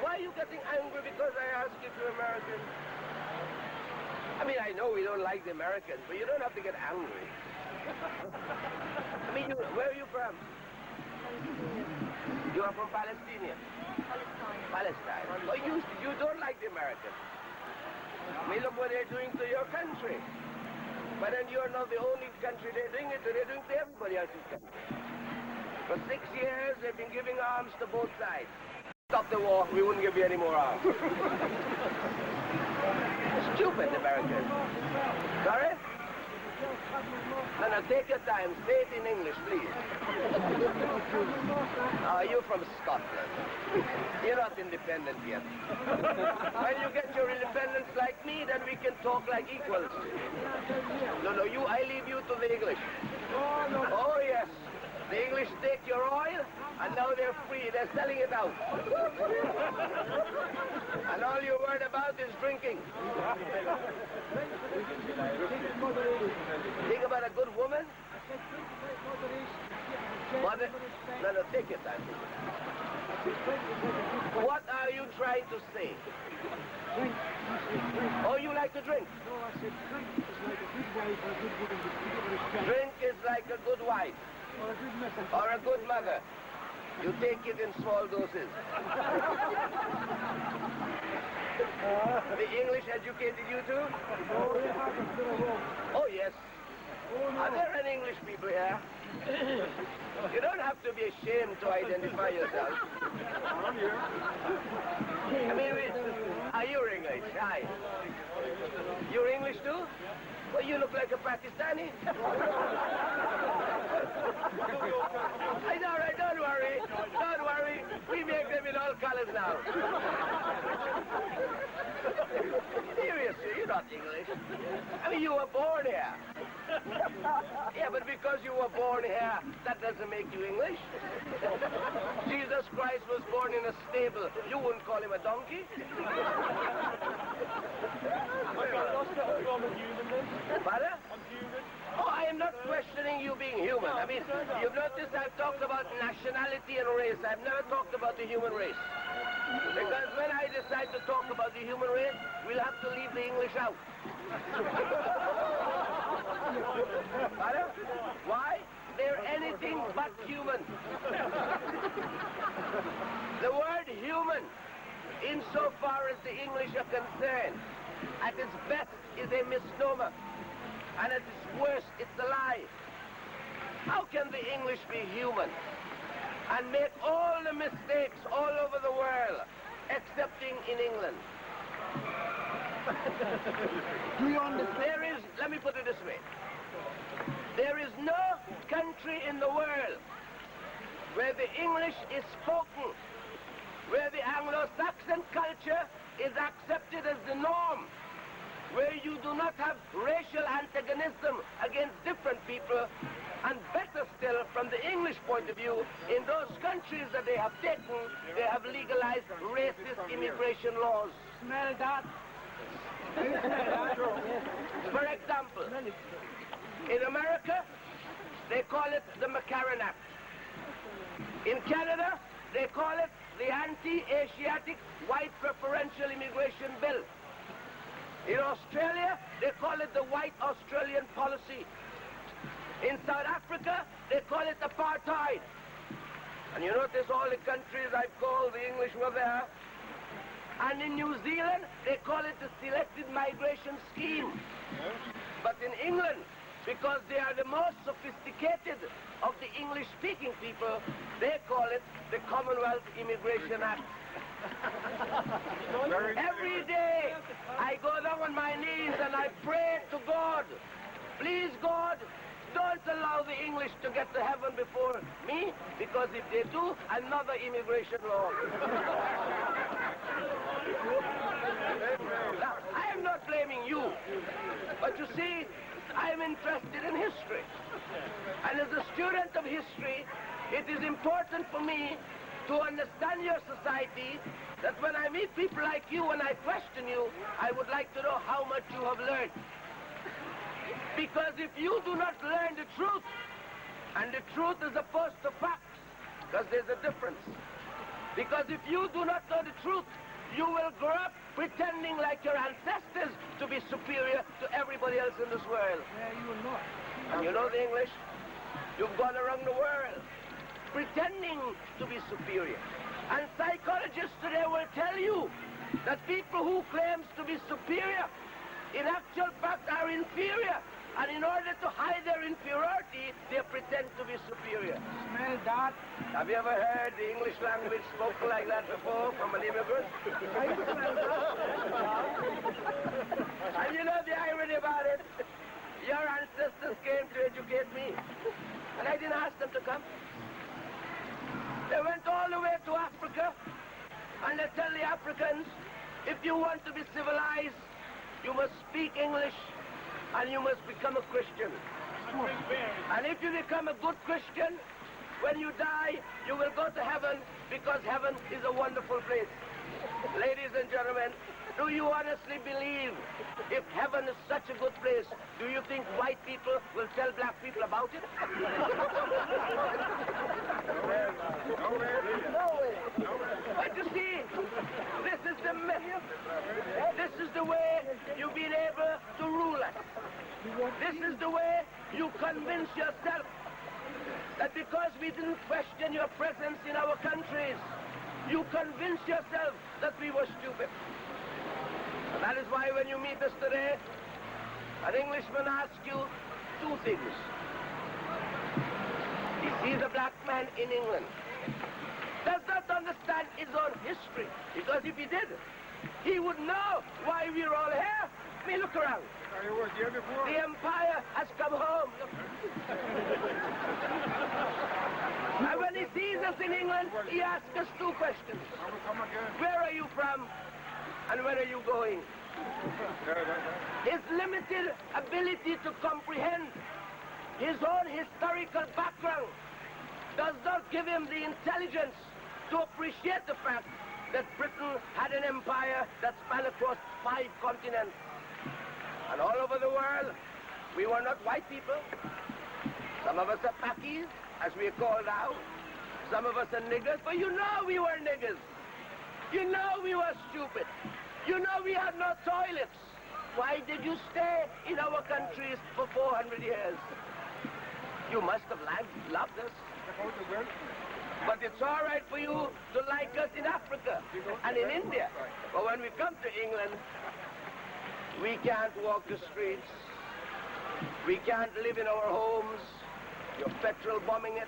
why are you getting angry because I ask you to American? I mean, I know we don't like the Americans, but you don't have to get angry. I mean, where are you from? You are from Palestine? Palestine. Oh, you don't like the Americans. I mean, look what they're doing to your country. But then you're not the only country they're doing it to. They're doing it to everybody else's country. For 6 years, they've been giving arms to both sides. Stop the war, we wouldn't give you any more arms. Stupid Americans. Sorry? No, take your time. Say it in English, please. You're from Scotland. You're not independent yet. When you get your independence like me, then we can talk like equals. No, I leave you to the English. Oh, yes. The English take your oil, and now they're free. They're selling it out. And all you're worried about is drinking. Think about a good woman. Mother, no, take your time. What are you trying to say? Oh, you like to drink? No, I said drink is like a good wife or a good woman. Drink is like a good wife. Or a good mother. Or a good mother. You take it in small doses. The English educated you too? Oh, they haven't been alone. Oh, yes. Oh, no. Are there any English people here? You don't have to be ashamed to identify yourself. I'm here. I mean, you're English. Hi. You're English too? Well, you look like a Pakistani. I know, right? Don't worry. Don't worry. We make them in all colors now. Seriously, you're not English. I mean, you were born here. Yeah, but because you were born here, that doesn't make you English. Jesus Christ was born in a stable. You wouldn't call him a donkey. Pardon? I'm human. Oh, I am not questioning you being human. I mean, you've noticed I've talked about nationality and race. I've never talked about the human race. Because when I decide to talk about the human race, we'll have to leave the English out. Pardon? Why? They're anything but human. The word human, insofar as the English are concerned, at its best is a misnomer. And at its worst, it's a lie. How can the English be human and make all the mistakes all over the world, excepting in England? Do you understand? Let me put it this way. There is no country in the world where the English is spoken, where the Anglo-Saxon culture is accepted as the norm, where you do not have racial antagonism against different people, and better still, from the English point of view, in those countries that they have taken, they have legalized racist immigration laws. Smell that? For example, in America, they call it the McCarran Act. In Canada, they call it the Anti-Asiatic White Preferential Immigration Bill. In Australia, they call it the White Australian Policy. In South Africa, they call it apartheid. And you notice all the countries I've called, the English were there. And in New Zealand, they call it the Selected Migration Scheme. But in England, because they are the most sophisticated of the English-speaking people, they call it the Commonwealth Immigration Act. Every day, I go down on my knees and I pray to God, please God, don't allow the English to get to heaven before me, because if they do, another immigration law. Now, I am not blaming you, but you see, I am interested in history. And as a student of history, it is important for me to understand your society, that when I meet people like you and I question you, I would like to know how much you have learned. Because if you do not learn the truth, and the truth is opposed to facts, because there's a difference. Because if you do not know the truth, you will grow up pretending like your ancestors to be superior to everybody else in this world. Yeah, you will not. And you know the English? You've gone around the world pretending to be superior. And psychologists today will tell you that people who claim to be superior in actual fact are inferior. And in order to hide their inferiority, they pretend to be superior. Smell that? Have you ever heard the English language spoken like that before from an immigrant? I smell that. And you know the irony about it? Your ancestors came to educate me. And I didn't ask them to come. They went all the way to Africa. And they tell the Africans, if you want to be civilized, you must speak English. And you must become a Christian. And if you become a good Christian, when you die, you will go to heaven, because heaven is a wonderful place. Ladies and gentlemen, do you honestly believe if heaven is such a good place, do you think white people will tell black people about it? No way. But you see, this is the myth. This is the way you've been able to rule us. This is the way you convince yourself that because we didn't question your presence in our countries, you convince yourself that we were stupid. And that is why when you meet us today, an Englishman asks you two things. He sees a black man in England, does not understand his own history, because if he did, he would know why we're all here. I mean, look around. The empire has come home. And when he sees us in England, he asks us two questions. Where are you from? And where are you going? His limited ability to comprehend his own historical background does not give him the intelligence to appreciate the fact that Britain had an empire that spanned across 5 continents. And all over the world, we were not white people. Some of us are Pakis, as we are called now. Some of us are niggers, but you know we were niggers. You know we were stupid. You know we had no toilets. Why did you stay in our countries for 400 years? You must have loved us. But it's all right for you to like us in Africa and in India. But when we come to England, we can't walk the streets. We can't live in our homes. You're petrol bombing it.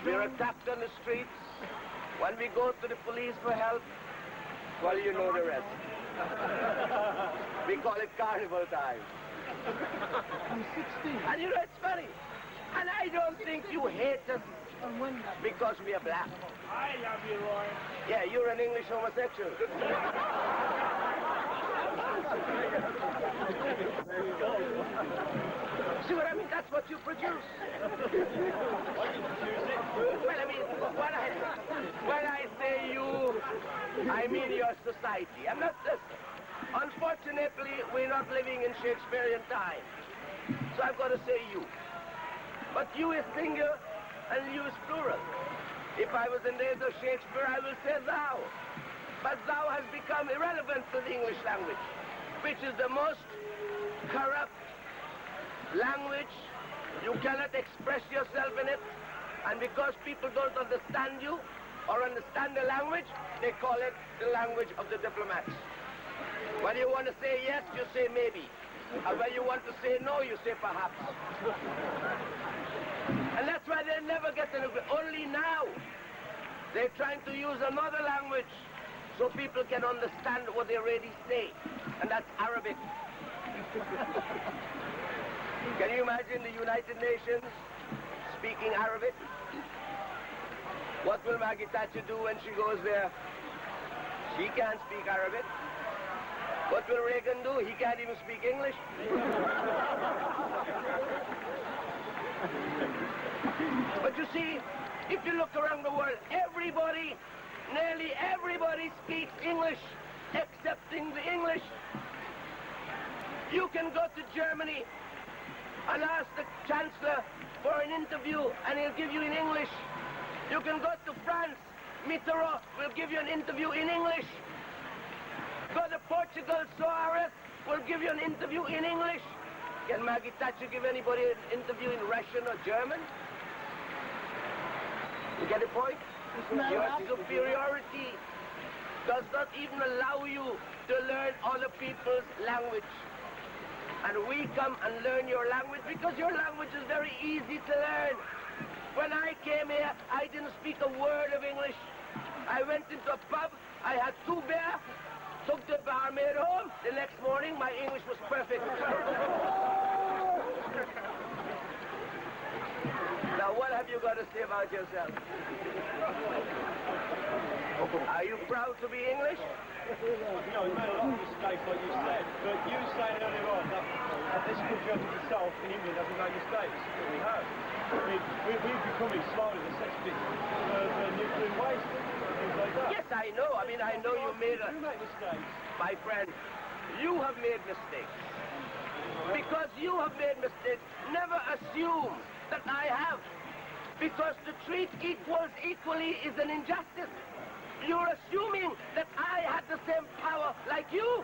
We're attacked on the streets. When we go to the police for help, well, you know the rest. We call it carnival time. I'm 16. And you know, it's funny. And I don't think you hate us because we are black. I love you, Roy. Yeah, you're an English homosexual. See what I mean? That's what you produce. Well, I mean, when I say you, I mean your society. I'm not this. Unfortunately, we're not living in Shakespearean time. So I've got to say you. But you is singular and you is plural. If I was in days of Shakespeare, I will say thou. But thou has become irrelevant to the English language, which is the most corrupt language. You cannot express yourself in it. And because people don't understand you or understand the language, they call it the language of the diplomats. When you want to say yes, you say maybe. And when you want to say no, you say perhaps. And that's why they never get an agreement. Only now they're trying to use another language so people can understand what they really say. And that's Arabic. Can you imagine the United Nations speaking Arabic? What will Maggie Thatcher do when she goes there? She can't speak Arabic. What will Reagan do? He can't even speak English. But you see, if you look around the world, everybody, nearly everybody speaks English, excepting the English. You can go to Germany and ask the Chancellor for an interview, and he'll give you in English. You can go to France, Mitterrand will give you an interview in English. Go to Portugal, Suarez will give you an interview in English. Can Maggie Thatcher give anybody an interview in Russian or German? You get the point? Your superiority does not even allow you to learn other people's language. And we come and learn your language because your language is very easy to learn. When I came here, I didn't speak a word of English. I went into a pub, I had 2 beer, took the barmaid home. The next morning, my English was perfect. Now, what have you got to say about yourself? Are you proud to be English? No, you made a lot of mistakes, like you said, but you saying earlier on that this country as itself in England doesn't make mistakes. We have. I mean, we've become slowly the cesspit for nuclear waste and things like that. Yes, I know. I mean, I know you made You make mistakes. My friend, you have made mistakes. Because you have made mistakes, never assume that I have. Because to treat equals equally is an injustice. You're assuming that I had the same power like you.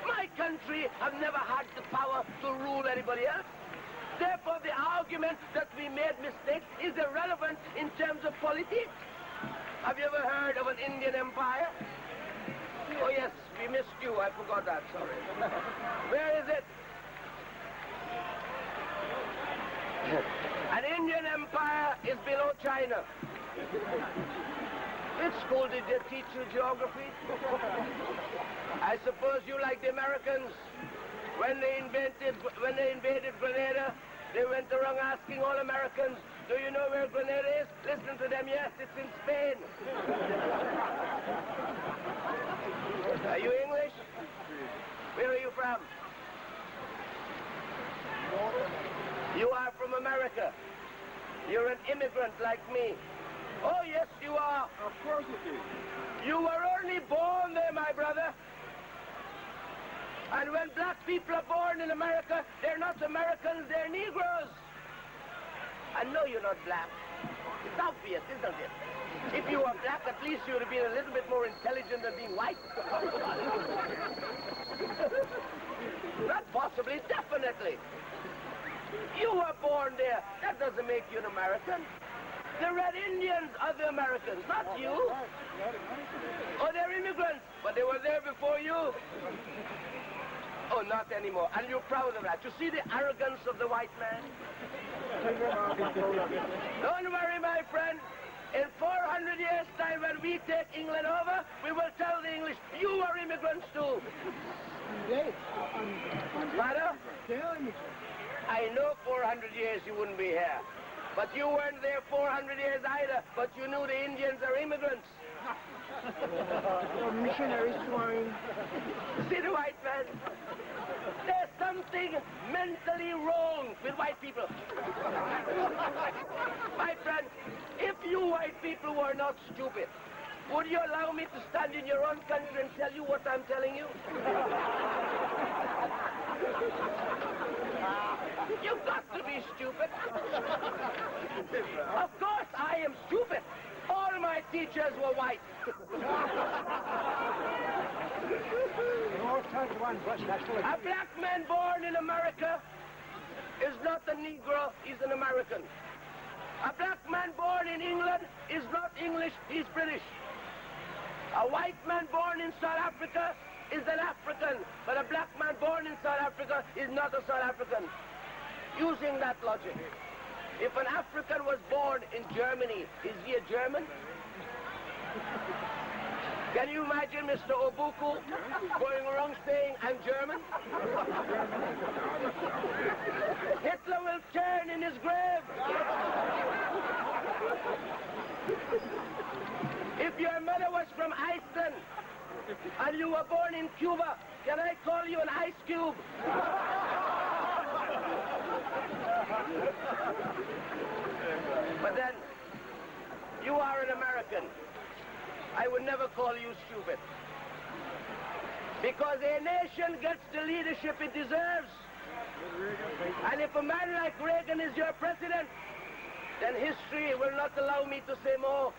My country have never had the power to rule anybody else. Therefore, the argument that we made mistakes is irrelevant in terms of politics. Have you ever heard of an Indian empire? Oh yes, we missed you. I forgot that, sorry. Where is it? An Indian empire is below China. Which school did they teach you geography? I suppose you like the Americans. When they invaded Grenada, they went around asking all Americans, do you know where Grenada is? Listen to them, yes, it's in Spain. Are you English? Where are you from? You are from America. You're an immigrant like me. Oh, yes, you are. Of course it is. You were only born there, my brother. And when black people are born in America, they're not Americans, they're Negroes. I know you're not black. It's obvious, isn't it? If you were black, at least you would have been a little bit more intelligent than being white. Not possibly, definitely. You were born there. That doesn't make you an American. The Red Indians are the Americans, not you. Oh, they're immigrants, but they were there before you. Oh, not anymore. And you're proud of that. You see the arrogance of the white man? Don't worry, my friend. In 400 years' time, when we take England over, we will tell the English, you are immigrants too. Father? I know 400 years you wouldn't be here. But you weren't there 400 years either, but you knew the Indians are immigrants. Missionary swine. See the white man? There's something mentally wrong with white people. My friend, if you white people were not stupid, would you allow me to stand in your own country and tell you what I'm telling you? You've got to be stupid. Of course I am stupid. All my teachers were white. A black man born in America is not a Negro, he's an American. A black man born in England is not English, he's British. A white man born in South Africa is an African, but a black man born in South Africa is not a South African. Using that logic, if an African was born in Germany, is he a German? Can you imagine Mr. Obuku going around saying, I'm German? Hitler will turn in his grave. If your mother was from Iceland and you were born in Cuba, can I call you an ice cube? But then, you are an American. I would never call you stupid. Because a nation gets the leadership it deserves. And if a man like Reagan is your president, then history will not allow me to say more.